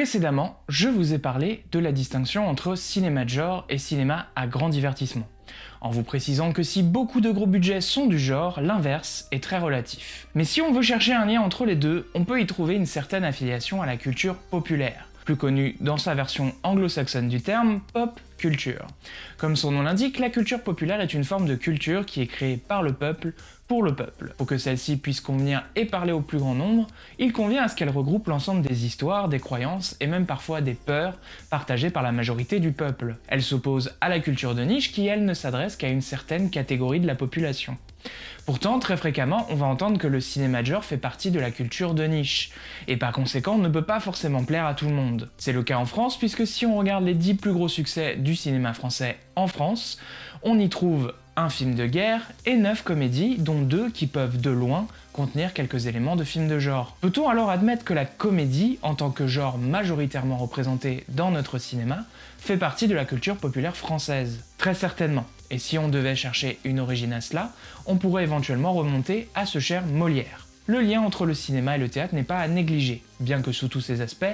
Précédemment, je vous ai parlé de la distinction entre cinéma de genre et cinéma à grand divertissement, en vous précisant que si beaucoup de gros budgets sont du genre, l'inverse est très relatif. Mais si on veut chercher un lien entre les deux, on peut y trouver une certaine affiliation à la culture populaire, plus connue dans sa version anglo-saxonne du terme, pop culture. Comme son nom l'indique, la culture populaire est une forme de culture qui est créée par le peuple, pour le peuple. Pour que celle-ci puisse convenir et parler au plus grand nombre, il convient à ce qu'elle regroupe l'ensemble des histoires, des croyances et même parfois des peurs partagées par la majorité du peuple. Elle s'oppose à la culture de niche qui, elle, ne s'adresse qu'à une certaine catégorie de la population. Pourtant, très fréquemment, on va entendre que le cinéma de genre fait partie de la culture de niche, et par conséquent ne peut pas forcément plaire à tout le monde. C'est le cas en France, puisque si on regarde les 10 plus gros succès du cinéma français en France, on y trouve un film de guerre et 9 comédies, dont 2 qui peuvent de loin contenir quelques éléments de films de genre. Peut-on alors admettre que la comédie, en tant que genre majoritairement représenté dans notre cinéma, fait partie de la culture populaire française? Très certainement. Et si on devait chercher une origine à cela, on pourrait éventuellement remonter à ce cher Molière. Le lien entre le cinéma et le théâtre n'est pas à négliger, bien que sous tous ses aspects,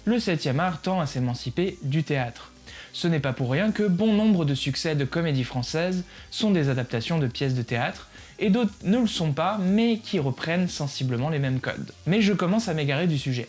le 7e art tend à s'émanciper du théâtre. Ce n'est pas pour rien que bon nombre de succès de comédies françaises sont des adaptations de pièces de théâtre, et d'autres ne le sont pas, mais qui reprennent sensiblement les mêmes codes. Mais je commence à m'égarer du sujet.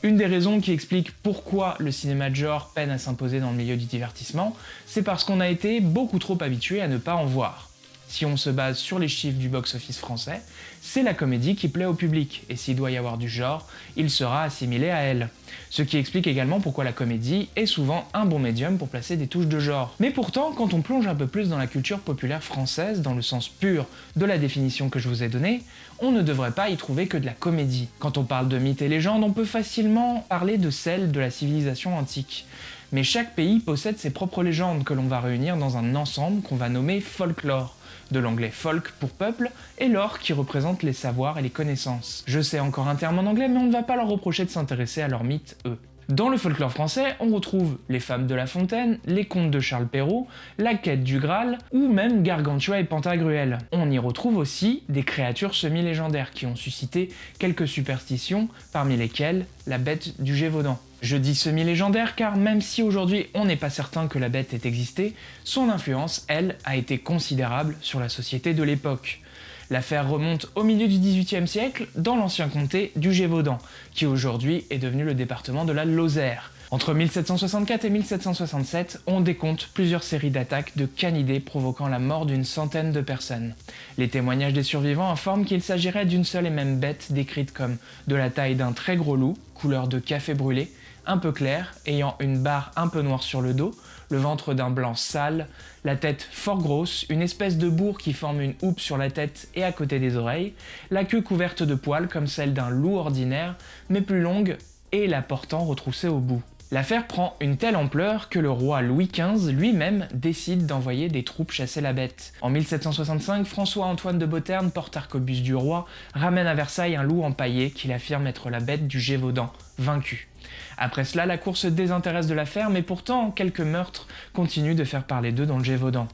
Une des raisons qui explique pourquoi le cinéma de genre peine à s'imposer dans le milieu du divertissement, c'est parce qu'on a été beaucoup trop habitué à ne pas en voir. Si on se base sur les chiffres du box-office français, c'est la comédie qui plaît au public, et s'il doit y avoir du genre, il sera assimilé à elle. Ce qui explique également pourquoi la comédie est souvent un bon médium pour placer des touches de genre. Mais pourtant, quand on plonge un peu plus dans la culture populaire française, dans le sens pur de la définition que je vous ai donnée, on ne devrait pas y trouver que de la comédie. Quand on parle de mythes et légendes, on peut facilement parler de celles de la civilisation antique. Mais chaque pays possède ses propres légendes que l'on va réunir dans un ensemble qu'on va nommer folklore. De l'anglais folk pour peuple, et lore qui représente les savoirs et les connaissances. Je sais encore un terme en anglais, mais on ne va pas leur reprocher de s'intéresser à leurs mythes, eux. Dans le folklore français, on retrouve les Femmes de La Fontaine, les contes de Charles Perrault, la quête du Graal, ou même Gargantua et Pantagruel. On y retrouve aussi des créatures semi-légendaires qui ont suscité quelques superstitions, parmi lesquelles la bête du Gévaudan. Je dis semi-légendaire car même si aujourd'hui on n'est pas certain que la bête ait existé, son influence, elle, a été considérable sur la société de l'époque. L'affaire remonte au milieu du XVIIIe siècle dans l'ancien comté du Gévaudan, qui aujourd'hui est devenu le département de la Lozère. Entre 1764 et 1767, on décompte plusieurs séries d'attaques de canidés provoquant la mort d'une centaine de personnes. Les témoignages des survivants informent qu'il s'agirait d'une seule et même bête décrite comme de la taille d'un très gros loup, couleur de café brûlé, un peu clair, ayant une barre un peu noire sur le dos, le ventre d'un blanc sale, la tête fort grosse, une espèce de bourre qui forme une houppe sur la tête et à côté des oreilles, la queue couverte de poils comme celle d'un loup ordinaire, mais plus longue, et la portant retroussée au bout. L'affaire prend une telle ampleur que le roi Louis XV lui-même décide d'envoyer des troupes chasser la bête. En 1765, François-Antoine de Beauterne, porte-arquebuse du roi, ramène à Versailles un loup empaillé qu'il affirme être la bête du Gévaudan, vaincu. Après cela, la cour se désintéresse de l'affaire, mais pourtant, quelques meurtres continuent de faire parler d'eux dans le Gévaudan.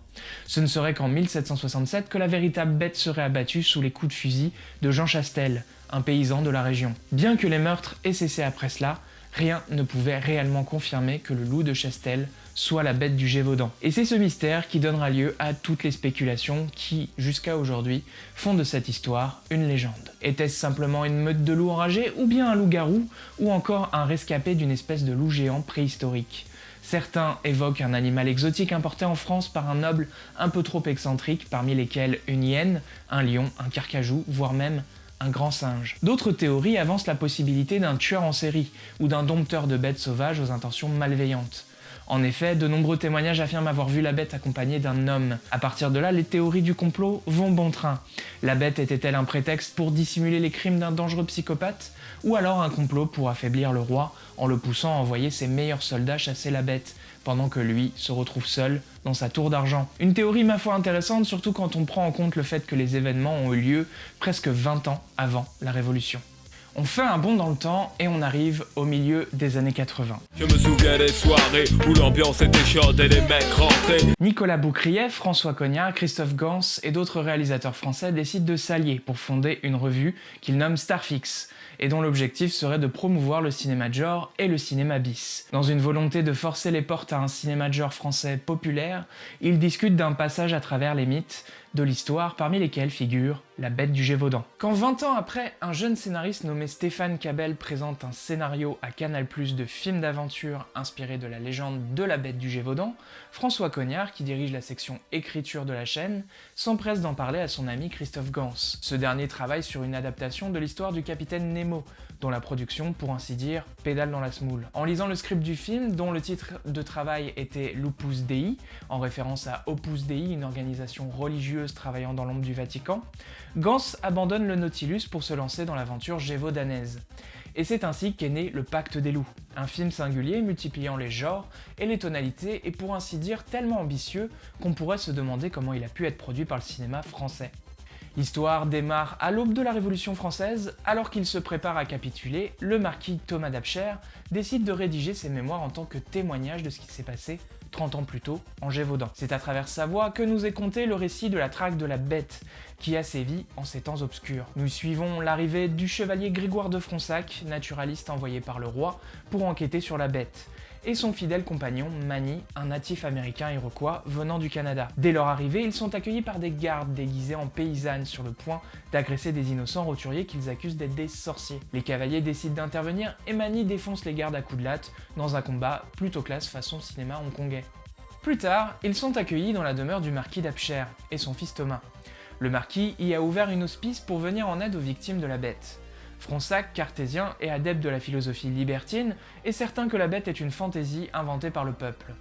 Ce ne serait qu'en 1767 que la véritable bête serait abattue sous les coups de fusil de Jean Chastel, un paysan de la région. Bien que les meurtres aient cessé après cela, rien ne pouvait réellement confirmer que le loup de Chastel soit la bête du Gévaudan. Et c'est ce mystère qui donnera lieu à toutes les spéculations qui, jusqu'à aujourd'hui, font de cette histoire une légende. Était-ce simplement une meute de loups enragés, ou bien un loup-garou, ou encore un rescapé d'une espèce de loup géant préhistorique? Certains évoquent un animal exotique importé en France par un noble un peu trop excentrique, parmi lesquels une hyène, un lion, un carcajou, voire même un grand singe. D'autres théories avancent la possibilité d'un tueur en série ou d'un dompteur de bêtes sauvages aux intentions malveillantes. En effet, de nombreux témoignages affirment avoir vu la bête accompagnée d'un homme. À partir de là, les théories du complot vont bon train. La bête était-elle un prétexte pour dissimuler les crimes d'un dangereux psychopathe? Ou alors un complot pour affaiblir le roi en le poussant à envoyer ses meilleurs soldats chasser la bête, pendant que lui se retrouve seul dans sa tour d'argent. Une théorie ma foi intéressante, surtout quand on prend en compte le fait que les événements ont eu lieu presque 20 ans avant la Révolution. On fait un bond dans le temps et on arrive au milieu des années 80. Je me souviens des soirées où l'ambiance était chaude et les mecs rentraient. Nicolas Boucrief, François Cognard, Christophe Gans et d'autres réalisateurs français décident de s'allier pour fonder une revue qu'ils nomment Starfix, et dont l'objectif serait de promouvoir le cinéma de genre et le cinéma bis. Dans une volonté de forcer les portes à un cinéma de genre français populaire, ils discutent d'un passage à travers les mythes de l'histoire, parmi lesquels figure La Bête du Gévaudan. Quand 20 ans après, un jeune scénariste nommé Stéphane Cabel présente un scénario à Canal+ de film d'aventure inspiré de la légende de La Bête du Gévaudan, François Cognard, qui dirige la section écriture de la chaîne, s'empresse d'en parler à son ami Christophe Gans. Ce dernier travaille sur une adaptation de l'histoire du capitaine Nemo, dont la production, pour ainsi dire, pédale dans la semoule. En lisant le script du film, dont le titre de travail était L'Opus Dei, en référence à Opus Dei, une organisation religieuse travaillant dans l'ombre du Vatican, Gans abandonne le Nautilus pour se lancer dans l'aventure gévaudanaise. Et c'est ainsi qu'est né Le Pacte des Loups, un film singulier multipliant les genres et les tonalités et pour ainsi dire tellement ambitieux qu'on pourrait se demander comment il a pu être produit par le cinéma français. L'histoire démarre à l'aube de la Révolution française, alors qu'il se prépare à capituler, le marquis Thomas d'Abcher décide de rédiger ses mémoires en tant que témoignage de ce qui s'est passé 30 ans plus tôt en Gévaudan. C'est à travers sa voix que nous est conté le récit de la traque de la Bête, qui a sévi en ces temps obscurs. Nous suivons l'arrivée du chevalier Grégoire de Fronsac, naturaliste envoyé par le roi pour enquêter sur la Bête, et son fidèle compagnon Mani, un natif américain iroquois venant du Canada. Dès leur arrivée, ils sont accueillis par des gardes déguisés en paysannes sur le point d'agresser des innocents roturiers qu'ils accusent d'être des sorciers. Les cavaliers décident d'intervenir et Mani défonce les gardes à coups de latte dans un combat plutôt classe façon cinéma hongkongais. Plus tard, ils sont accueillis dans la demeure du marquis d'Abcher et son fils Thomas. Le marquis y a ouvert une hospice pour venir en aide aux victimes de la Bête. Fronsac, cartésien et adepte de la philosophie libertine, est certain que la Bête est une fantaisie inventée par le peuple.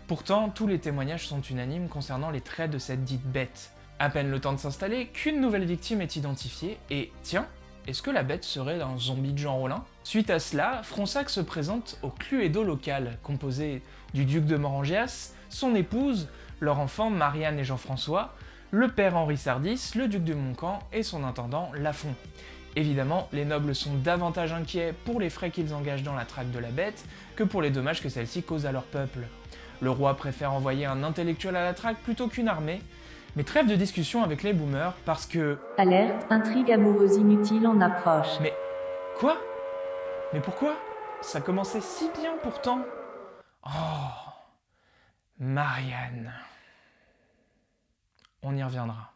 Pourtant, tous les témoignages sont unanimes concernant les traits de cette dite Bête. À peine le temps de s'installer, qu'une nouvelle victime est identifiée et tiens, est-ce que la Bête serait un zombie de Jean Rollin ? Suite à cela, Fronsac se présente au Cluedo local, composé du duc de Morangias, son épouse, leur enfant Marianne et Jean-François, le père Henri Sardis, le duc de Montcalm et son intendant Lafont. Évidemment, les nobles sont davantage inquiets pour les frais qu'ils engagent dans la traque de la Bête que pour les dommages que celle-ci cause à leur peuple. Le roi préfère envoyer un intellectuel à la traque plutôt qu'une armée, mais trêve de discussion avec les boomers parce que... Alerte, intrigue amoureuse inutile en approche. Mais... Quoi ? Mais pourquoi ? Ça commençait si bien pourtant. Oh... Marianne... On y reviendra.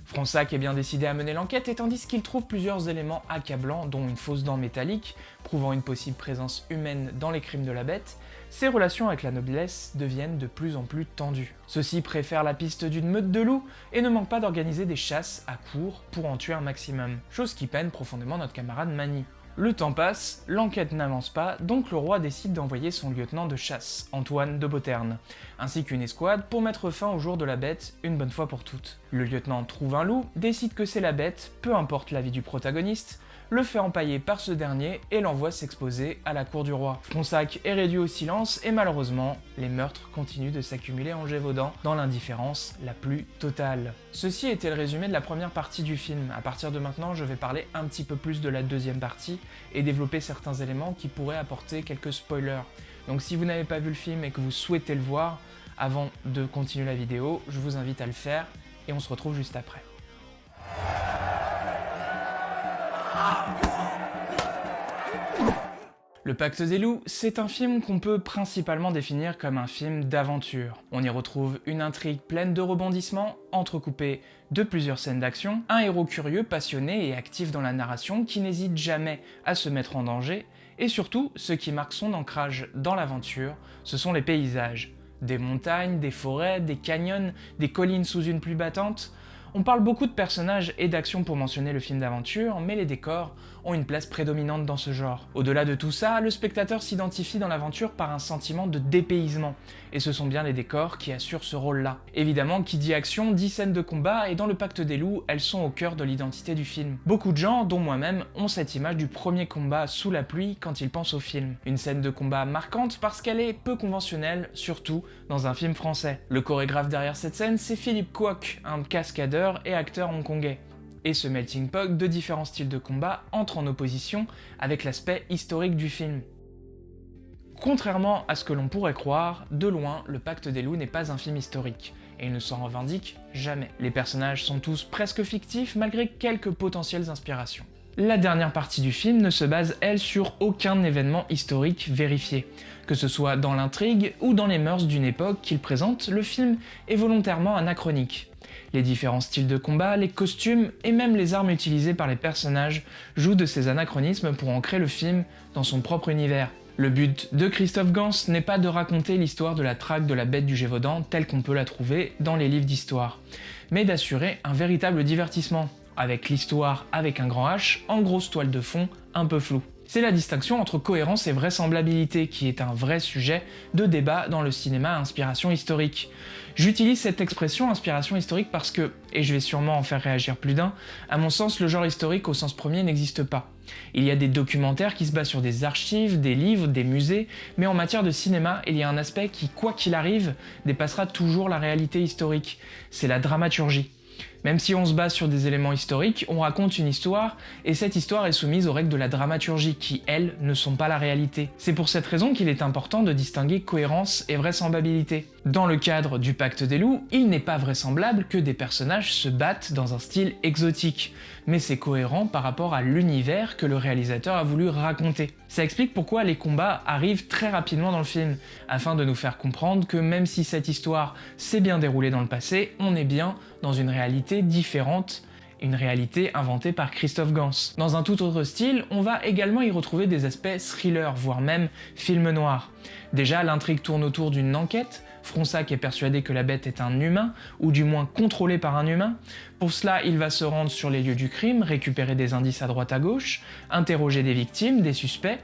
Fronsac est bien décidé à mener l'enquête et tandis qu'il trouve plusieurs éléments accablants, dont une fausse dent métallique, prouvant une possible présence humaine dans les crimes de la Bête, ses relations avec la noblesse deviennent de plus en plus tendues. Ceux-ci préfèrent la piste d'une meute de loups et ne manquent pas d'organiser des chasses à court pour en tuer un maximum, chose qui peine profondément notre camarade Mani. Le temps passe, l'enquête n'avance pas, donc le roi décide d'envoyer son lieutenant de chasse, Antoine de Beauterne, ainsi qu'une escouade pour mettre fin au jour de la Bête une bonne fois pour toutes. Le lieutenant trouve un loup, décide que c'est la Bête, peu importe l'avis du protagoniste, le fait empailler par ce dernier et l'envoie s'exposer à la cour du roi. Fronsac est réduit au silence et malheureusement, les meurtres continuent de s'accumuler en Gévaudan dans l'indifférence la plus totale. Ceci était le résumé de la première partie du film. À partir de maintenant, je vais parler un petit peu plus de la deuxième partie et développer certains éléments qui pourraient apporter quelques spoilers. Donc si vous n'avez pas vu le film et que vous souhaitez le voir, avant de continuer la vidéo, je vous invite à le faire et on se retrouve juste après. Le Pacte des Loups, c'est un film qu'on peut principalement définir comme un film d'aventure. On y retrouve une intrigue pleine de rebondissements, entrecoupée de plusieurs scènes d'action, un héros curieux, passionné et actif dans la narration qui n'hésite jamais à se mettre en danger, et surtout, ce qui marque son ancrage dans l'aventure, ce sont les paysages. Des montagnes, des forêts, des canyons, des collines sous une pluie battante. On parle beaucoup de personnages et d'actions pour mentionner le film d'aventure, mais les décors ont une place prédominante dans ce genre. Au-delà de tout ça, le spectateur s'identifie dans l'aventure par un sentiment de dépaysement, et ce sont bien les décors qui assurent ce rôle-là. Évidemment, qui dit action, dit scène de combat, et dans le Pacte des Loups, elles sont au cœur de l'identité du film. Beaucoup de gens, dont moi-même, ont cette image du premier combat sous la pluie quand ils pensent au film. Une scène de combat marquante parce qu'elle est peu conventionnelle, surtout dans un film français. Le chorégraphe derrière cette scène, c'est Philippe Kwok, un cascadeur et acteur hongkongais. et ce melting pot de différents styles de combat entre en opposition avec l'aspect historique du film. Contrairement à ce que l'on pourrait croire, de loin, Le Pacte des loups n'est pas un film historique, et il ne s'en revendique jamais. Les personnages sont tous presque fictifs malgré quelques potentielles inspirations. La dernière partie du film ne se base, elle, sur aucun événement historique vérifié. Que ce soit dans l'intrigue ou dans les mœurs d'une époque qu'il présente, le film est volontairement anachronique. Les différents styles de combat, les costumes et même les armes utilisées par les personnages jouent de ces anachronismes pour ancrer le film dans son propre univers. Le but de Christophe Gans n'est pas de raconter l'histoire de la traque de la bête du Gévaudan telle qu'on peut la trouver dans les livres d'histoire, mais d'assurer un véritable divertissement, avec l'histoire avec un grand H en grosse toile de fond un peu floue. C'est la distinction entre cohérence et vraisemblabilité qui est un vrai sujet de débat dans le cinéma à inspiration historique. J'utilise cette expression inspiration historique parce que, et je vais sûrement en faire réagir plus d'un, à mon sens le genre historique au sens premier n'existe pas. Il y a des documentaires qui se basent sur des archives, des livres, des musées, mais en matière de cinéma, il y a un aspect qui, quoi qu'il arrive, dépassera toujours la réalité historique. C'est la dramaturgie. Même si on se base sur des éléments historiques, on raconte une histoire, et cette histoire est soumise aux règles de la dramaturgie qui, elles, ne sont pas la réalité. C'est pour cette raison qu'il est important de distinguer cohérence et vraisemblabilité. Dans le cadre du Pacte des loups, il n'est pas vraisemblable que des personnages se battent dans un style exotique, mais c'est cohérent par rapport à l'univers que le réalisateur a voulu raconter. Ça explique pourquoi les combats arrivent très rapidement dans le film, afin de nous faire comprendre que même si cette histoire s'est bien déroulée dans le passé, on est bien dans une réalité différente, une réalité inventée par Christophe Gans. Dans un tout autre style, on va également y retrouver des aspects thriller, voire même film noir. Déjà, l'intrigue tourne autour d'une enquête. Fronsac est persuadé que la bête est un humain, ou du moins contrôlé par un humain. Pour cela, il va se rendre sur les lieux du crime, récupérer des indices à droite à gauche, interroger des victimes, des suspects.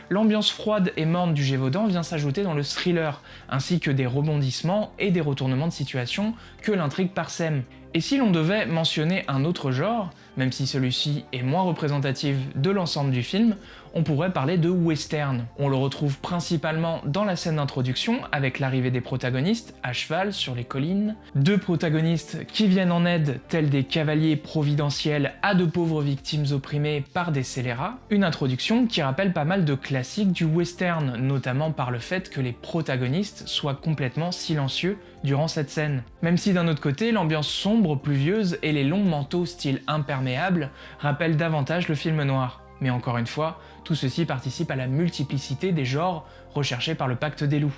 L'ambiance froide et morne du Gévaudan vient s'ajouter dans le thriller, ainsi que des rebondissements et des retournements de situation que l'intrigue parsème. Et si l'on devait mentionner un autre genre, même si celui-ci est moins représentatif de l'ensemble du film, on pourrait parler de western. On le retrouve principalement dans la scène d'introduction, avec l'arrivée des protagonistes à cheval sur les collines, deux protagonistes qui viennent en aide tels des cavaliers providentiels à de pauvres victimes opprimées par des scélérats, une introduction qui rappelle pas mal de classiques du western, notamment par le fait que les protagonistes soient complètement silencieux durant cette scène. Même si d'un autre côté, l'ambiance sombre, pluvieuse et les longs manteaux style imperméable rappellent davantage le film noir. Mais encore une fois, tout ceci participe à la multiplicité des genres recherchés par le Pacte des loups.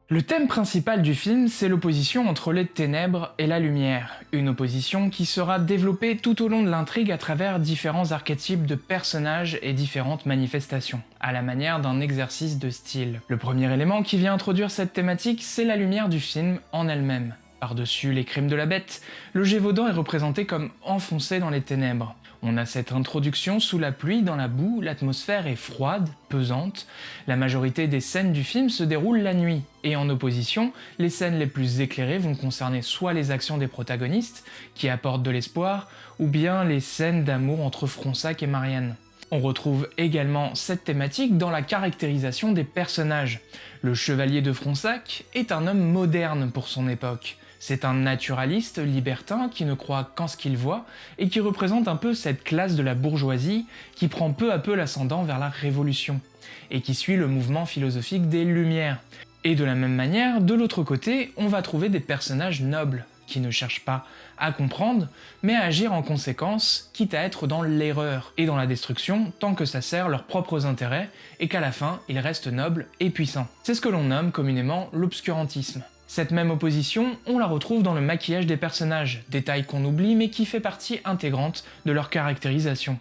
Le thème principal du film, c'est l'opposition entre les ténèbres et la lumière, une opposition qui sera développée tout au long de l'intrigue à travers différents archétypes de personnages et différentes manifestations, à la manière d'un exercice de style. Le premier élément qui vient introduire cette thématique, c'est la lumière du film en elle-même. Par-dessus les crimes de la bête, le Gévaudan est représenté comme enfoncé dans les ténèbres. On a cette introduction sous la pluie, dans la boue, l'atmosphère est froide, pesante. La majorité des scènes du film se déroulent la nuit. Et en opposition, les scènes les plus éclairées vont concerner soit les actions des protagonistes, qui apportent de l'espoir, ou bien les scènes d'amour entre Fronsac et Marianne. On retrouve également cette thématique dans la caractérisation des personnages. Le chevalier de Fronsac est un homme moderne pour son époque. C'est un naturaliste libertin qui ne croit qu'en ce qu'il voit et qui représente un peu cette classe de la bourgeoisie qui prend peu à peu l'ascendant vers la Révolution et qui suit le mouvement philosophique des Lumières. Et de la même manière, de l'autre côté, on va trouver des personnages nobles qui ne cherchent pas à comprendre, mais à agir en conséquence, quitte à être dans l'erreur et dans la destruction tant que ça sert leurs propres intérêts et qu'à la fin, ils restent nobles et puissants. C'est ce que l'on nomme communément l'obscurantisme. Cette même opposition, on la retrouve dans le maquillage des personnages, détail qu'on oublie mais qui fait partie intégrante de leur caractérisation.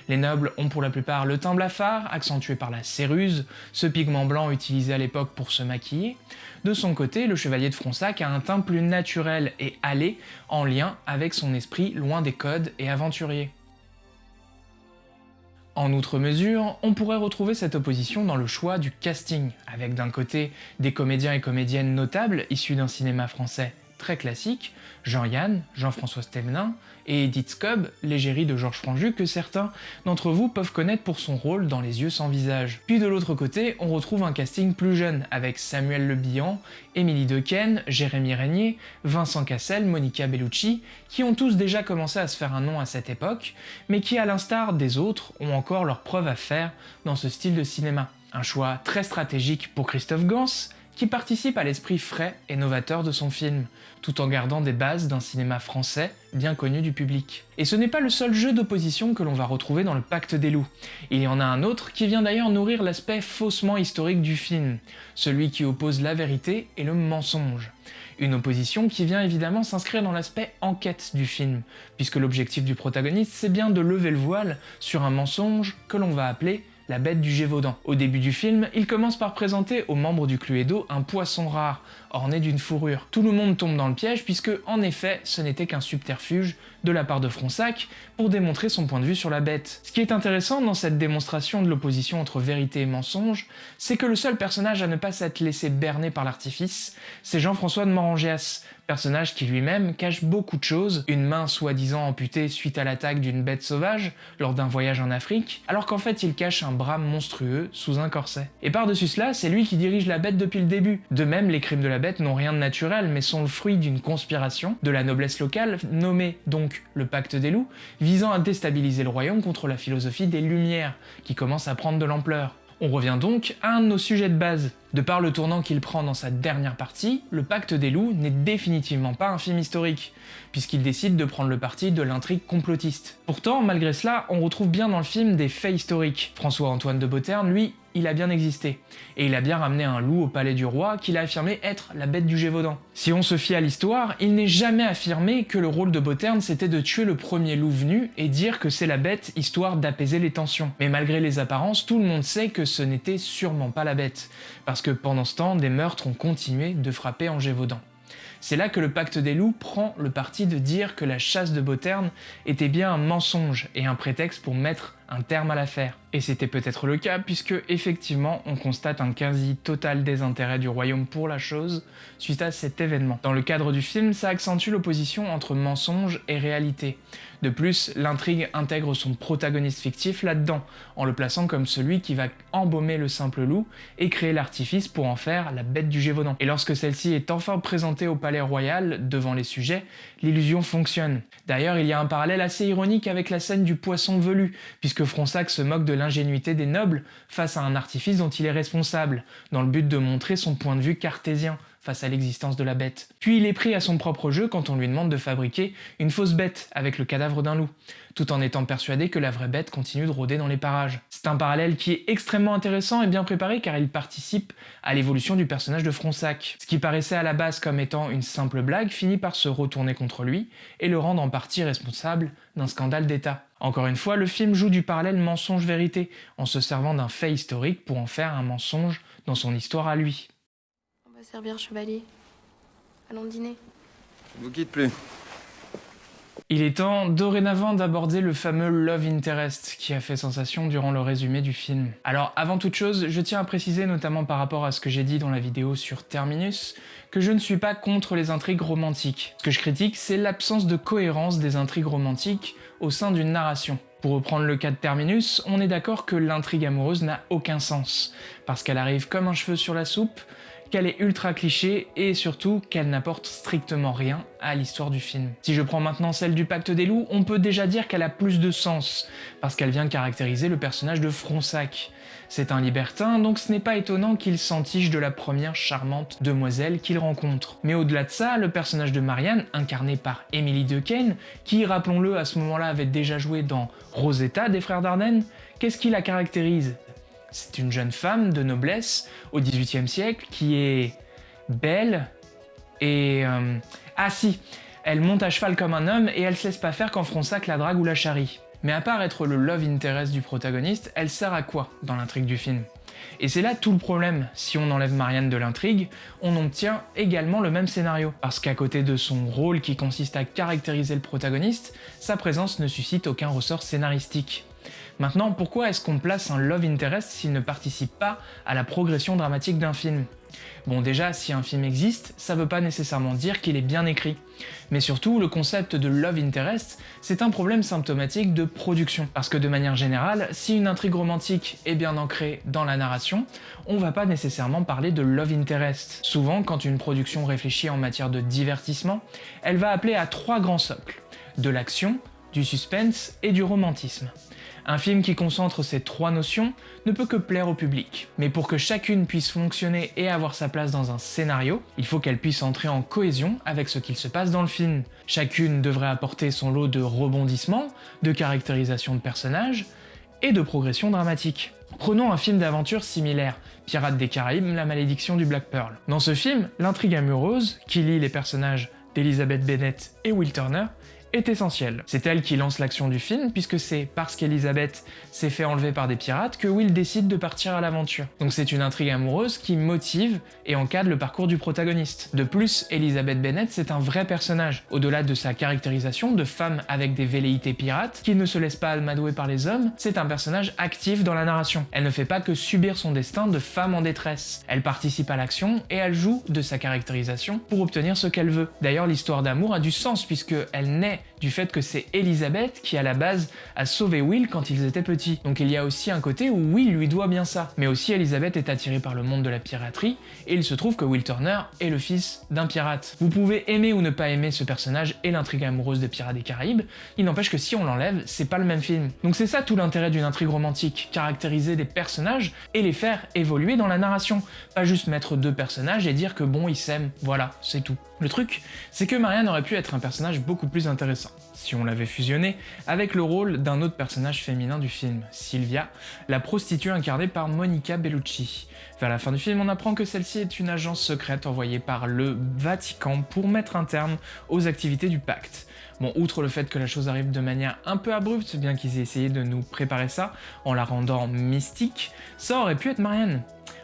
Les nobles ont pour la plupart le teint blafard, accentué par la céruse, ce pigment blanc utilisé à l'époque pour se maquiller. De son côté, le chevalier de Fronsac a un teint plus naturel et hâlé, en lien avec son esprit loin des codes et aventurier. En outre mesure, on pourrait retrouver cette opposition dans le choix du casting, avec d'un côté des comédiens et comédiennes notables issus d'un cinéma français très classiques, Jean-Yann, Jean-François Stévenin et Edith Scobb, l'égérie de Georges Franju que certains d'entre vous peuvent connaître pour son rôle dans Les Yeux sans visage. Puis de l'autre côté, on retrouve un casting plus jeune avec Samuel Le Bihan, Émilie Dequesne, Jérémy Régnier, Vincent Cassel, Monica Bellucci, qui ont tous déjà commencé à se faire un nom à cette époque, mais qui à l'instar des autres ont encore leurs preuves à faire dans ce style de cinéma. Un choix très stratégique pour Christophe Gans, qui participe à l'esprit frais et novateur de son film, tout en gardant des bases d'un cinéma français bien connu du public. Et ce n'est pas le seul jeu d'opposition que l'on va retrouver dans le Pacte des loups. Il y en a un autre qui vient d'ailleurs nourrir l'aspect faussement historique du film, celui qui oppose la vérité et le mensonge. Une opposition qui vient évidemment s'inscrire dans l'aspect enquête du film, puisque l'objectif du protagoniste c'est bien de lever le voile sur un mensonge que l'on va appeler la bête du Gévaudan. Au début du film, il commence par présenter aux membres du Cluedo un poisson rare, orné d'une fourrure. Tout le monde tombe dans le piège puisque, en effet, ce n'était qu'un subterfuge de la part de Fronsac pour démontrer son point de vue sur la bête. Ce qui est intéressant dans cette démonstration de l'opposition entre vérité et mensonge, c'est que le seul personnage à ne pas s'être laissé berner par l'artifice, c'est Jean-François de Morangias, personnage qui lui-même cache beaucoup de choses, une main soi-disant amputée suite à l'attaque d'une bête sauvage lors d'un voyage en Afrique, alors qu'en fait il cache un bras monstrueux sous un corset. Et par-dessus cela, c'est lui qui dirige la bête depuis le début. De même, les crimes de la bête n'ont rien de naturel, mais sont le fruit d'une conspiration de la noblesse locale, nommée donc le Pacte des loups, visant à déstabiliser le royaume contre la philosophie des Lumières, qui commence à prendre de l'ampleur. On revient donc à un de nos sujets de base. De par le tournant qu'il prend dans sa dernière partie, le Pacte des loups n'est définitivement pas un film historique, puisqu'il décide de prendre le parti de l'intrigue complotiste. Pourtant, malgré cela, on retrouve bien dans le film des faits historiques. François-Antoine de Beauterne, lui, il a bien existé, et il a bien ramené un loup au palais du roi qu'il a affirmé être la bête du Gévaudan. Si on se fie à l'histoire, il n'est jamais affirmé que le rôle de Beauterne c'était de tuer le premier loup venu et dire que c'est la bête histoire d'apaiser les tensions. Mais malgré les apparences, tout le monde sait que ce n'était sûrement pas la bête, parce que pendant ce temps, des meurtres ont continué de frapper en Gévaudan. C'est là que le Pacte des loups prend le parti de dire que la chasse de Beauterne était bien un mensonge et un prétexte pour mettre un terme à l'affaire. Et c'était peut-être le cas puisque effectivement on constate un quasi total désintérêt du royaume pour la chose suite à cet événement. Dans le cadre du film, ça accentue l'opposition entre mensonge et réalité. De plus, l'intrigue intègre son protagoniste fictif là-dedans, en le plaçant comme celui qui va embaumer le simple loup et créer l'artifice pour en faire la bête du Gévaudan. Et lorsque celle-ci est enfin présentée au palais royal devant les sujets, l'illusion fonctionne. D'ailleurs, il y a un parallèle assez ironique avec la scène du poisson velu, puisque Fronsac se moque de l'ingénuité des nobles face à un artifice dont il est responsable, dans le but de montrer son point de vue cartésien face à l'existence de la bête. Puis il est pris à son propre jeu quand on lui demande de fabriquer une fausse bête avec le cadavre d'un loup, tout en étant persuadé que la vraie bête continue de rôder dans les parages. C'est un parallèle qui est extrêmement intéressant et bien préparé car il participe à l'évolution du personnage de Fronsac. Ce qui paraissait à la base comme étant une simple blague finit par se retourner contre lui et le rendre en partie responsable d'un scandale d'État. Encore une fois, le film joue du parallèle mensonge-vérité en se servant d'un fait historique pour en faire un mensonge dans son histoire à lui. On va servir chevalier. Allons dîner. Je vous quitte plus. Il est temps dorénavant d'aborder le fameux Love Interest qui a fait sensation durant le résumé du film. Alors avant toute chose, je tiens à préciser notamment par rapport à ce que j'ai dit dans la vidéo sur Terminus, que je ne suis pas contre les intrigues romantiques. Ce que je critique, c'est l'absence de cohérence des intrigues romantiques au sein d'une narration. Pour reprendre le cas de Terminus, on est d'accord que l'intrigue amoureuse n'a aucun sens, parce qu'elle arrive comme un cheveu sur la soupe, qu'elle est ultra cliché et surtout qu'elle n'apporte strictement rien à l'histoire du film. Si je prends maintenant celle du Pacte des loups, on peut déjà dire qu'elle a plus de sens, parce qu'elle vient caractériser le personnage de Fronsac. C'est un libertin, donc ce n'est pas étonnant qu'il s'entiche de la première charmante demoiselle qu'il rencontre. Mais au-delà de ça, le personnage de Marianne, incarné par Émilie Dequesne, qui, rappelons-le, à ce moment-là avait déjà joué dans Rosetta des Frères Dardenne, qu'est-ce qui la caractérise ? C'est une jeune femme de noblesse au XVIIIe siècle qui est belle et... Ah si, elle monte à cheval comme un homme et elle se laisse pas faire quand Fronsac la drague ou la charrie. Mais à part être le love interest du protagoniste, elle sert à quoi dans l'intrigue du film ? Et c'est là tout le problème. Si on enlève Marianne de l'intrigue, on obtient également le même scénario. Parce qu'à côté de son rôle qui consiste à caractériser le protagoniste, sa présence ne suscite aucun ressort scénaristique. Maintenant, pourquoi est-ce qu'on place un love interest s'il ne participe pas à la progression dramatique d'un film ? Bon déjà, si un film existe, ça veut pas nécessairement dire qu'il est bien écrit. Mais surtout, le concept de love interest, c'est un problème symptomatique de production. Parce que de manière générale, si une intrigue romantique est bien ancrée dans la narration, on va pas nécessairement parler de love interest. Souvent, quand une production réfléchit en matière de divertissement, elle va appeler à 3 grands socles: de l'action, du suspense et du romantisme. Un film qui concentre ces 3 notions ne peut que plaire au public. Mais pour que chacune puisse fonctionner et avoir sa place dans un scénario, il faut qu'elle puisse entrer en cohésion avec ce qu'il se passe dans le film. Chacune devrait apporter son lot de rebondissements, de caractérisation de personnages et de progression dramatique. Prenons un film d'aventure similaire, Pirates des Caraïbes, La Malédiction du Black Pearl. Dans ce film, l'intrigue amoureuse, qui lie les personnages d'Elizabeth Bennet et Will Turner, est essentielle. C'est elle qui lance l'action du film, puisque c'est parce qu'Elizabeth s'est fait enlever par des pirates que Will décide de partir à l'aventure. Donc c'est une intrigue amoureuse qui motive et encadre le parcours du protagoniste. De plus, Elizabeth Bennet, c'est un vrai personnage, au-delà de sa caractérisation de femme avec des velléités pirates, qui ne se laisse pas amadouer par les hommes, c'est un personnage actif dans la narration. Elle ne fait pas que subir son destin de femme en détresse. Elle participe à l'action et elle joue de sa caractérisation pour obtenir ce qu'elle veut. D'ailleurs, l'histoire d'amour a du sens, puisque elle naît du fait que c'est Elizabeth qui à la base a sauvé Will quand ils étaient petits. Donc il y a aussi un côté où Will lui doit bien ça. Mais aussi Elizabeth est attirée par le monde de la piraterie et il se trouve que Will Turner est le fils d'un pirate. Vous pouvez aimer ou ne pas aimer ce personnage et l'intrigue amoureuse des Pirates des Caraïbes, il n'empêche que si on l'enlève, c'est pas le même film. Donc c'est ça tout l'intérêt d'une intrigue romantique, caractériser des personnages et les faire évoluer dans la narration. Pas juste mettre 2 personnages et dire que bon, ils s'aiment, voilà, c'est tout. Le truc, c'est que Marianne aurait pu être un personnage beaucoup plus intéressant si on l'avait fusionné avec le rôle d'un autre personnage féminin du film, Sylvia, la prostituée incarnée par Monica Bellucci. Vers la fin du film, on apprend que celle-ci est une agence secrète envoyée par le Vatican pour mettre un terme aux activités du pacte. Bon, outre le fait que la chose arrive de manière un peu abrupte, bien qu'ils aient essayé de nous préparer ça en la rendant mystique, ça aurait pu être Marianne.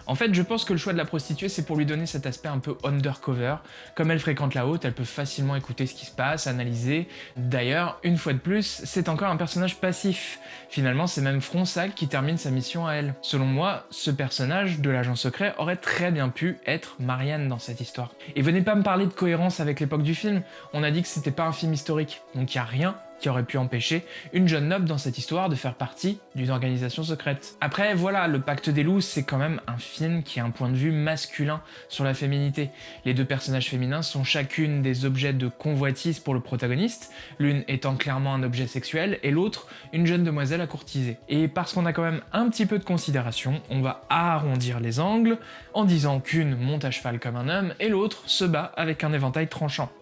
En fait, je pense que le choix de la prostituée, c'est pour lui donner cet aspect un peu undercover. Comme elle fréquente la haute, elle peut facilement écouter ce qui se passe, analyser. D'ailleurs, une fois de plus, c'est encore un personnage passif. Finalement, c'est même Fronsac qui termine sa mission à elle. Selon moi, ce personnage de l'agent secret aurait très bien pu être Marianne dans cette histoire. Et venez pas me parler de cohérence avec l'époque du film, on a dit que c'était pas un film historique, donc y a rien qui aurait pu empêcher une jeune noble dans cette histoire de faire partie d'une organisation secrète. Après, voilà, Le Pacte des Loups, c'est quand même un film qui a un point de vue masculin sur la féminité. Les 2 personnages féminins sont chacune des objets de convoitise pour le protagoniste, l'une étant clairement un objet sexuel et l'autre une jeune demoiselle à courtiser. Et parce qu'on a quand même un petit peu de considération, on va arrondir les angles en disant qu'une monte à cheval comme un homme et l'autre se bat avec un éventail tranchant.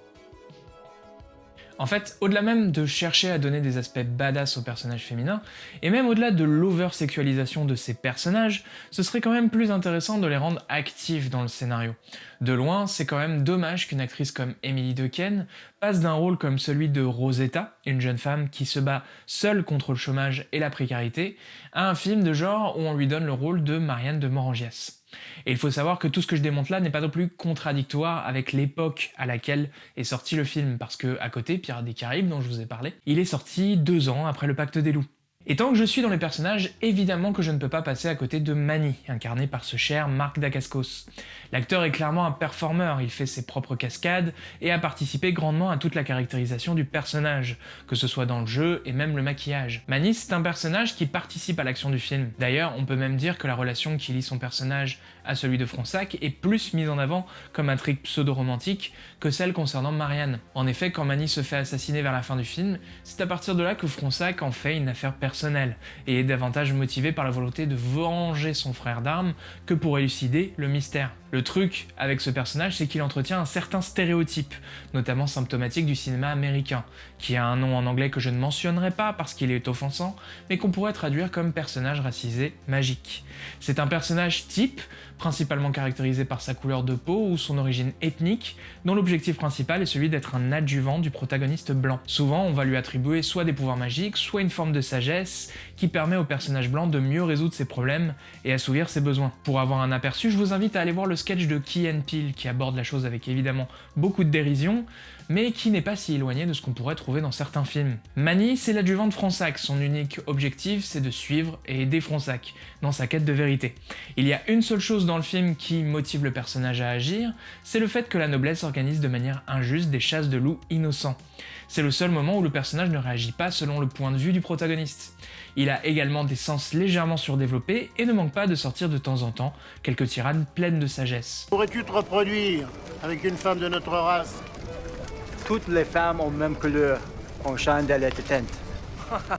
En fait, au-delà même de chercher à donner des aspects badass aux personnages féminins, et même au-delà de l'over-sexualisation de ces personnages, ce serait quand même plus intéressant de les rendre actifs dans le scénario. De loin, c'est quand même dommage qu'une actrice comme Emily Dequesne passe d'un rôle comme celui de Rosetta, une jeune femme qui se bat seule contre le chômage et la précarité, à un film de genre où on lui donne le rôle de Marianne de Morangias. Et il faut savoir que tout ce que je démonte là n'est pas non plus contradictoire avec l'époque à laquelle est sorti le film, parce que à côté, Pirates des Caraïbes, dont je vous ai parlé, il est sorti 2 ans après le Pacte des Loups. Et tant que je suis dans les personnages, évidemment que je ne peux pas passer à côté de Manny, incarné par ce cher Marc Dacascos. L'acteur est clairement un performeur, il fait ses propres cascades et a participé grandement à toute la caractérisation du personnage, que ce soit dans le jeu et même le maquillage. Manny, c'est un personnage qui participe à l'action du film. D'ailleurs, on peut même dire que la relation qui lie son personnage à celui de Fronsac est plus mise en avant comme intrigue pseudo-romantique que celle concernant Marianne. En effet, quand Manny se fait assassiner vers la fin du film, c'est à partir de là que Fronsac en fait une affaire personnelle et est davantage motivé par la volonté de venger son frère d'armes que pour élucider le mystère. Le truc avec ce personnage, c'est qu'il entretient un certain stéréotype, notamment symptomatique du cinéma américain, qui a un nom en anglais que je ne mentionnerai pas parce qu'il est offensant, mais qu'on pourrait traduire comme personnage racisé magique. C'est un personnage type, principalement caractérisé par sa couleur de peau ou son origine ethnique, dont l'objectif principal est celui d'être un adjuvant du protagoniste blanc. Souvent, on va lui attribuer soit des pouvoirs magiques, soit une forme de sagesse qui permet au personnage blanc de mieux résoudre ses problèmes et assouvir ses besoins. Pour avoir un aperçu, je vous invite à aller voir le sketch de Key & Peele qui aborde la chose avec évidemment beaucoup de dérision, mais qui n'est pas si éloigné de ce qu'on pourrait trouver dans certains films. Manny, c'est l'adjuvant de Fronsac, son unique objectif c'est de suivre et aider Fronsac dans sa quête de vérité. Il y a une seule chose dans le film qui motive le personnage à agir, c'est le fait que la noblesse organise de manière injuste des chasses de loups innocents. C'est le seul moment où le personnage ne réagit pas selon le point de vue du protagoniste. Il a également des sens légèrement surdéveloppés et ne manque pas de sortir de temps en temps quelques tirades pleines de sagesse. Pourrais-tu te reproduire avec une femme de notre race? Toutes les femmes ont même couleur, en chandelle et teinte.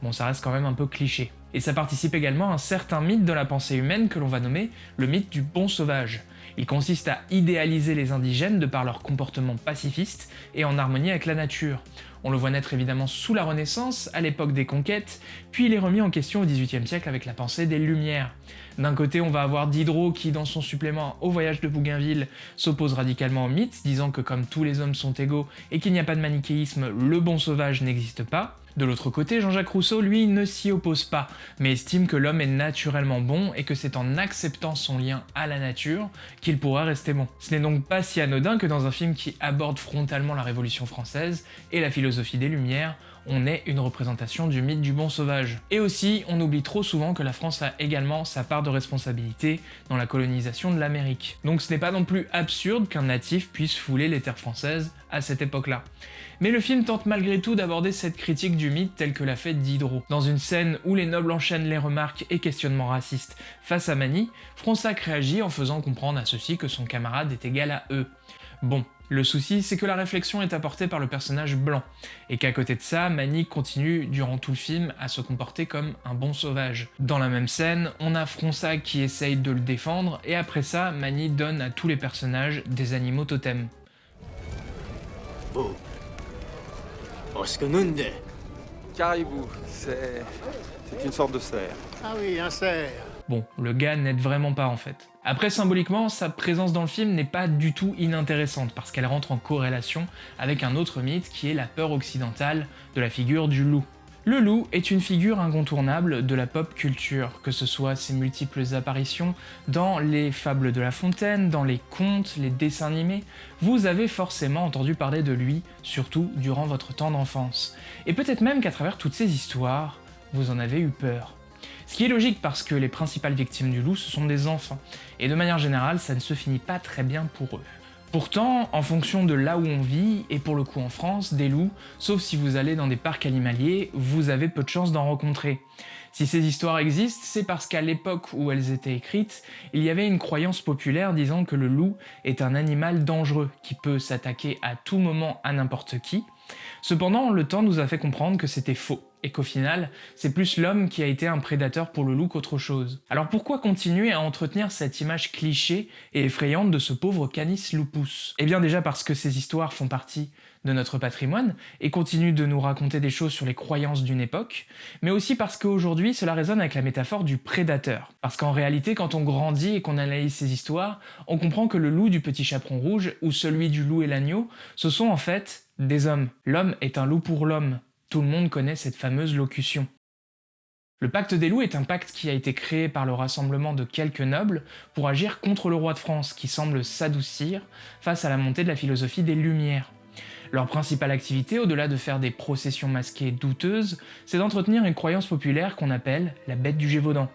Bon, ça reste quand même un peu cliché. Et ça participe également à un certain mythe de la pensée humaine que l'on va nommer le mythe du bon sauvage. Il consiste à idéaliser les indigènes de par leur comportement pacifiste et en harmonie avec la nature. On le voit naître évidemment sous la Renaissance, à l'époque des conquêtes, puis il est remis en question au XVIIIe siècle avec la pensée des Lumières. D'un côté, on va avoir Diderot qui, dans son supplément au voyage de Bougainville, s'oppose radicalement au mythe, disant que comme tous les hommes sont égaux et qu'il n'y a pas de manichéisme, le bon sauvage n'existe pas. De l'autre côté, Jean-Jacques Rousseau, lui, ne s'y oppose pas, mais estime que l'homme est naturellement bon et que c'est en acceptant son lien à la nature qu'il pourra rester bon. Ce n'est donc pas si anodin que dans un film qui aborde frontalement la Révolution française et la philosophie des Lumières, on ait une représentation du mythe du bon sauvage. Et aussi, on oublie trop souvent que la France a également sa part de responsabilité dans la colonisation de l'Amérique. Donc ce n'est pas non plus absurde qu'un natif puisse fouler les terres françaises à cette époque-là. Mais le film tente malgré tout d'aborder cette critique du mythe telle que l'a fait Diderot. Dans une scène où les nobles enchaînent les remarques et questionnements racistes face à Manny, Fronsac réagit en faisant comprendre à ceux-ci que son camarade est égal à eux. Bon, le souci, c'est que la réflexion est apportée par le personnage blanc, et qu'à côté de ça, Manny continue durant tout le film à se comporter comme un bon sauvage. Dans la même scène, on a Fronsac qui essaye de le défendre, et après ça, Manny donne à tous les personnages des animaux totems. Vous. Oskununde. Caribou, c'est une sorte de cerf. Ah oui, un cerf. Bon, le gars n'aide vraiment pas en fait. Après, symboliquement, sa présence dans le film n'est pas du tout inintéressante parce qu'elle rentre en corrélation avec un autre mythe qui est la peur occidentale de la figure du loup. Le loup est une figure incontournable de la pop culture, que ce soit ses multiples apparitions dans les fables de La Fontaine, dans les contes, les dessins animés, vous avez forcément entendu parler de lui, surtout durant votre temps d'enfance. Et peut-être même qu'à travers toutes ces histoires, vous en avez eu peur. Ce qui est logique parce que les principales victimes du loup, ce sont des enfants, et de manière générale, ça ne se finit pas très bien pour eux. Pourtant, en fonction de là où on vit, et pour le coup en France, des loups, sauf si vous allez dans des parcs animaliers, vous avez peu de chances d'en rencontrer. Si ces histoires existent, c'est parce qu'à l'époque où elles étaient écrites, il y avait une croyance populaire disant que le loup est un animal dangereux, qui peut s'attaquer à tout moment à n'importe qui. Cependant, le temps nous a fait comprendre que c'était faux, et qu'au final, c'est plus l'homme qui a été un prédateur pour le loup qu'autre chose. Alors pourquoi continuer à entretenir cette image cliché et effrayante de ce pauvre Canis lupus? Eh bien déjà parce que ces histoires font partie de notre patrimoine et continuent de nous raconter des choses sur les croyances d'une époque, mais aussi parce qu'aujourd'hui cela résonne avec la métaphore du prédateur. Parce qu'en réalité, quand on grandit et qu'on analyse ces histoires, on comprend que le loup du petit chaperon rouge ou celui du loup et l'agneau, ce sont en fait des hommes. L'homme est un loup pour l'homme. Tout le monde connaît cette fameuse locution. Le pacte des loups est un pacte qui a été créé par le rassemblement de quelques nobles pour agir contre le roi de France qui semble s'adoucir face à la montée de la philosophie des Lumières. Leur principale activité, au-delà de faire des processions masquées douteuses, c'est d'entretenir une croyance populaire qu'on appelle la bête du Gévaudan.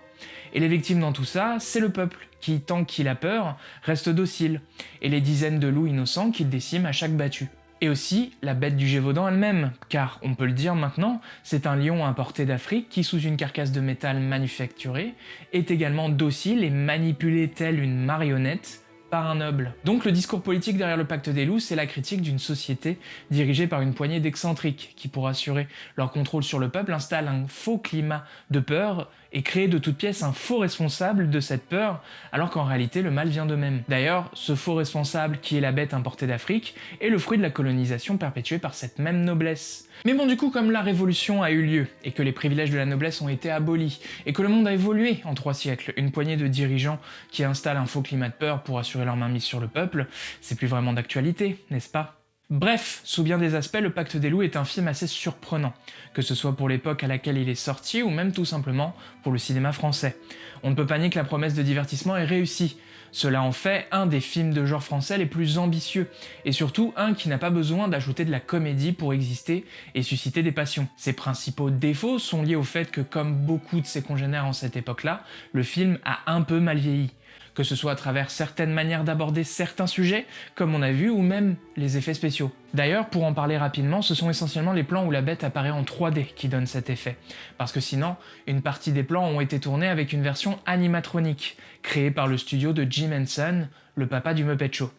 Et les victimes dans tout ça, c'est le peuple, qui, tant qu'il a peur, reste docile, et les dizaines de loups innocents qu'il décime à chaque battue. Et aussi la bête du Gévaudan elle-même, car on peut le dire maintenant, c'est un lion importé d'Afrique qui, sous une carcasse de métal manufacturée, est également docile et manipulé telle une marionnette par un noble. Donc le discours politique derrière le pacte des loups, c'est la critique d'une société dirigée par une poignée d'excentriques qui, pour assurer leur contrôle sur le peuple, installe un faux climat de peur et crée de toutes pièces un faux responsable de cette peur, alors qu'en réalité le mal vient d'eux-mêmes. D'ailleurs, ce faux responsable, qui est la bête importée d'Afrique, est le fruit de la colonisation perpétuée par cette même noblesse. Mais bon, du coup, comme la révolution a eu lieu, et que les privilèges de la noblesse ont été abolis, et que le monde a évolué en 3 siècles, une poignée de dirigeants qui installent un faux climat de peur pour assurer leur mainmise sur le peuple, c'est plus vraiment d'actualité, n'est-ce pas ? Bref, sous bien des aspects, Le Pacte des Loups est un film assez surprenant, que ce soit pour l'époque à laquelle il est sorti ou même tout simplement pour le cinéma français. On ne peut pas nier que la promesse de divertissement est réussie. Cela en fait un des films de genre français les plus ambitieux, et surtout un qui n'a pas besoin d'ajouter de la comédie pour exister et susciter des passions. Ses principaux défauts sont liés au fait que, comme beaucoup de ses congénères en cette époque-là, le film a un peu mal vieilli. que ce soit à travers certaines manières d'aborder certains sujets, comme on a vu, ou même les effets spéciaux. D'ailleurs, pour en parler rapidement, ce sont essentiellement les plans où la bête apparaît en 3D qui donnent cet effet, parce que sinon, une partie des plans ont été tournés avec une version animatronique, créée par le studio de Jim Henson, le papa du Muppet Show.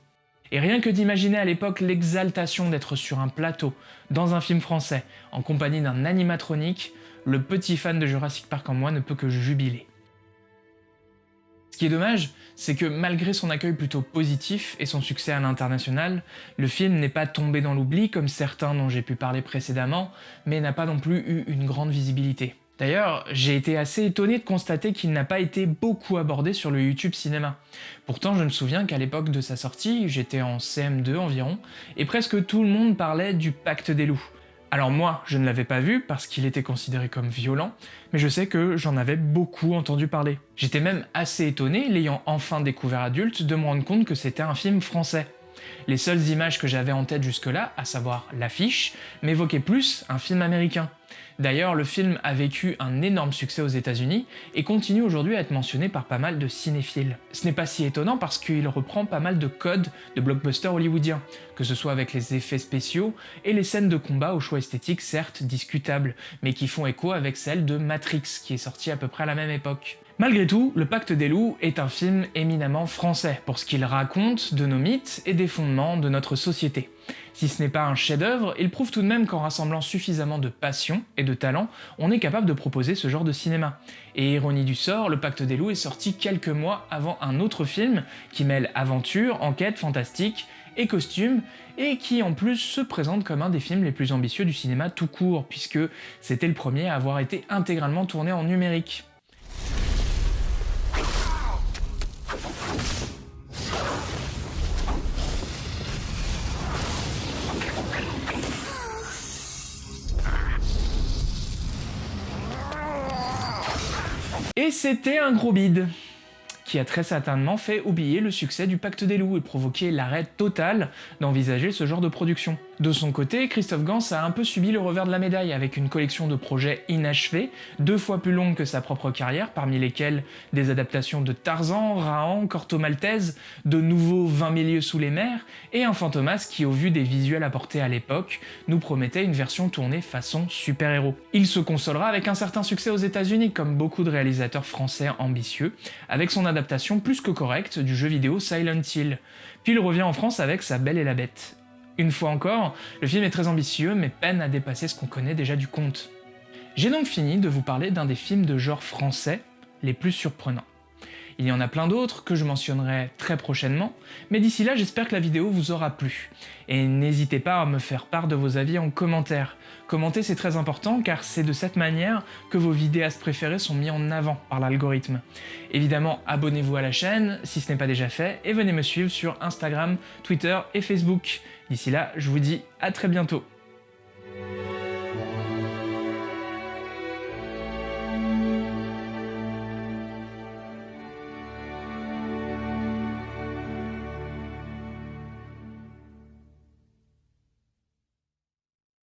Et rien que d'imaginer à l'époque l'exaltation d'être sur un plateau, dans un film français, en compagnie d'un animatronique, le petit fan de Jurassic Park en moi ne peut que jubiler. Ce qui est dommage, c'est que malgré son accueil plutôt positif et son succès à l'international, le film n'est pas tombé dans l'oubli comme certains dont j'ai pu parler précédemment, mais n'a pas non plus eu une grande visibilité. D'ailleurs, j'ai été assez étonné de constater qu'il n'a pas été beaucoup abordé sur le YouTube Cinéma. Pourtant, je me souviens qu'à l'époque de sa sortie, j'étais en CM2 environ, et presque tout le monde parlait du Pacte des loups. Alors moi, je ne l'avais pas vu parce qu'il était considéré comme violent, mais je sais que j'en avais beaucoup entendu parler. J'étais même assez étonné, l'ayant enfin découvert adulte, de me rendre compte que c'était un film français. Les seules images que j'avais en tête jusque-là, à savoir l'affiche, m'évoquaient plus un film américain. D'ailleurs, le film a vécu un énorme succès aux États-Unis et continue aujourd'hui à être mentionné par pas mal de cinéphiles. Ce n'est pas si étonnant parce qu'il reprend pas mal de codes de blockbusters hollywoodiens, que ce soit avec les effets spéciaux et les scènes de combat au choix esthétique certes discutables, mais qui font écho avec celles de Matrix, qui est sorti à peu près à la même époque. Malgré tout, Le Pacte des loups est un film éminemment français pour ce qu'il raconte de nos mythes et des fondements de notre société. Si ce n'est pas un chef-d'œuvre, il prouve tout de même qu'en rassemblant suffisamment de passion et de talent, on est capable de proposer ce genre de cinéma. Et ironie du sort, Le Pacte des loups est sorti quelques mois avant un autre film qui mêle aventure, enquête, fantastique et costumes, et qui en plus se présente comme un des films les plus ambitieux du cinéma tout court, puisque c'était le premier à avoir été intégralement tourné en numérique. Et c'était un gros bide, qui a très certainement fait oublier le succès du Pacte des loups et provoqué l'arrêt total d'envisager ce genre de production. De son côté, Christophe Gans a un peu subi le revers de la médaille avec une collection de projets inachevés, 2 fois plus longue que sa propre carrière, parmi lesquels des adaptations de Tarzan, Rahan, Corto Maltese, de nouveaux 20 000 lieues sous les mers, et un Fantomas qui, au vu des visuels apportés à l'époque, nous promettait une version tournée façon super-héros. Il se consolera avec un certain succès aux États-Unis, comme beaucoup de réalisateurs français ambitieux, avec son adaptation plus que correcte du jeu vidéo Silent Hill. Puis il revient en France avec Sa Belle et la Bête. Une fois encore, le film est très ambitieux, mais peine à dépasser ce qu'on connaît déjà du conte. J'ai donc fini de vous parler d'un des films de genre français les plus surprenants. Il y en a plein d'autres que je mentionnerai très prochainement, mais d'ici là j'espère que la vidéo vous aura plu. Et n'hésitez pas à me faire part de vos avis en commentaire. Commenter c'est très important car c'est de cette manière que vos vidéastes préférés sont mis en avant par l'algorithme. Évidemment, abonnez-vous à la chaîne si ce n'est pas déjà fait et venez me suivre sur Instagram, Twitter et Facebook. D'ici là, je vous dis à très bientôt.